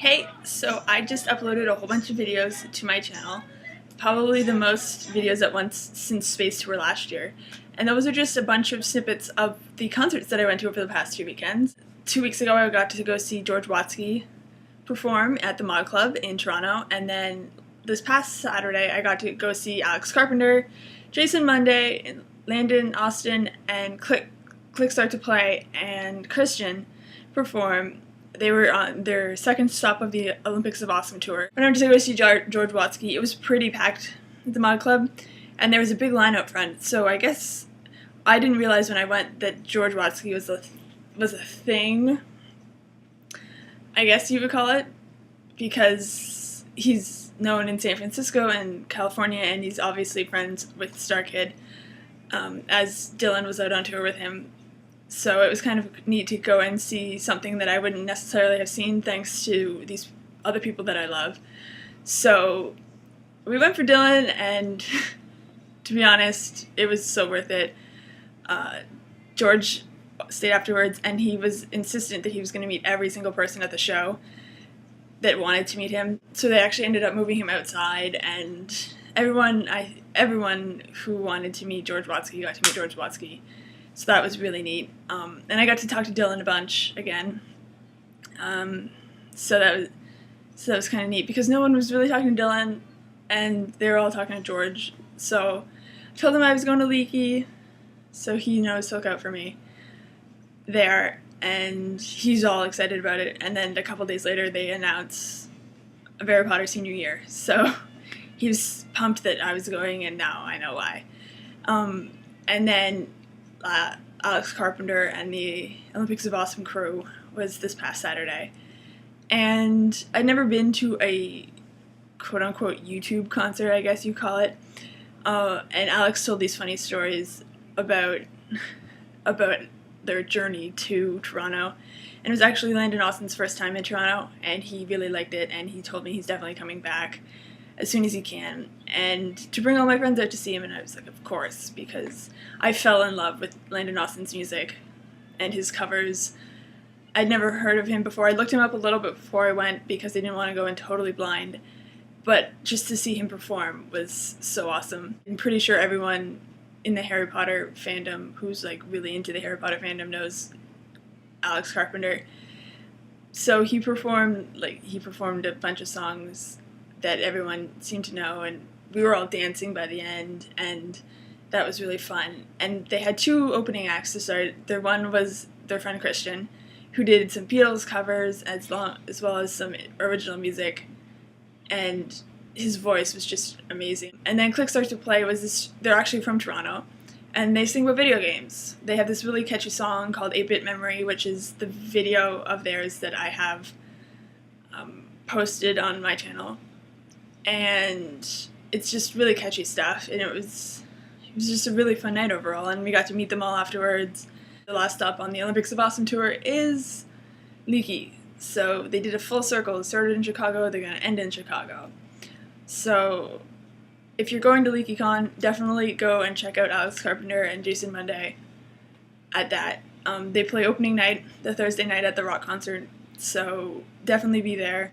Hey, so I just uploaded a whole bunch of videos to my channel, probably the most videos at once since Space Tour last year, and those are just a bunch of snippets of the concerts that I went to over the past 2 weekends. 2 weeks ago I got to go see George Watsky perform at the Mod Club in Toronto, and then this past Saturday I got to go see Alex Carpenter, Jason Monday, Landon Austin, and Click Start to Play, and Christian perform. They were on their second stop of the Olympics of Awesome tour. When I went to go see George Watsky, it was pretty packed at the Mod Club, and there was a big line out front. So I guess I didn't realize when I went that George Watsky was a thing, I guess you would call it, because he's known in San Francisco and California, and he's obviously friends with StarKid, as Dylan was out on tour with him. So it was kind of neat to go and see something that I wouldn't necessarily have seen thanks to these other people that I love. So we went for Dylan, and to be honest, it was so worth it. George stayed afterwards, and he was insistent that he was going to meet every single person at the show that wanted to meet him. So they actually ended up moving him outside, and everyone who wanted to meet George Watsky got to meet George Watsky. So that was really neat. And I got to talk to Dylan a bunch again. So that was kind of neat because no one was really talking to Dylan, and they were all talking to George. So I told him I was going to Leaky, so he knows to look out for me there, and he's all excited about it. And then a couple days later, they announced a Harry Potter senior year. So he was pumped that I was going, and now I know why. And then Alex Carpenter and the Olympics of Awesome crew was this past Saturday. And I'd never been to a quote-unquote YouTube concert, I guess you call it. And Alex told these funny stories about their journey to Toronto. And it was actually Landon Austin's first time in Toronto, and he really liked it, and he told me he's definitely coming back as soon as he can, and to bring all my friends out to see him. And I was like, of course, because I fell in love with Landon Austin's music and his covers. I'd never heard of him before. I looked him up a little bit before I went because I didn't want to go in totally blind, but just to see him perform was so awesome. I'm pretty sure everyone in the Harry Potter fandom who's like really into the Harry Potter fandom knows Alex Carpenter. So he performed a bunch of songs that everyone seemed to know, and we were all dancing by the end, and that was really fun. And they had two opening acts to start. Their one was their friend Christian, who did some Beatles covers as well as some original music, and his voice was just amazing. And then Click Start to Play they're actually from Toronto, and they sing about video games. They have this really catchy song called 8-Bit Memory, which is the video of theirs that I have posted on my channel. And it's just really catchy stuff, and it was just a really fun night overall, and we got to meet them all afterwards. The last stop on the Olympics of Awesome tour is Leaky, so they did a full circle. It started in Chicago, they're going to end in Chicago. So if you're going to LeakyCon, definitely go and check out Alex Carpenter and Jason Monday at that. They play opening night, the Thursday night at the rock concert, so definitely be there.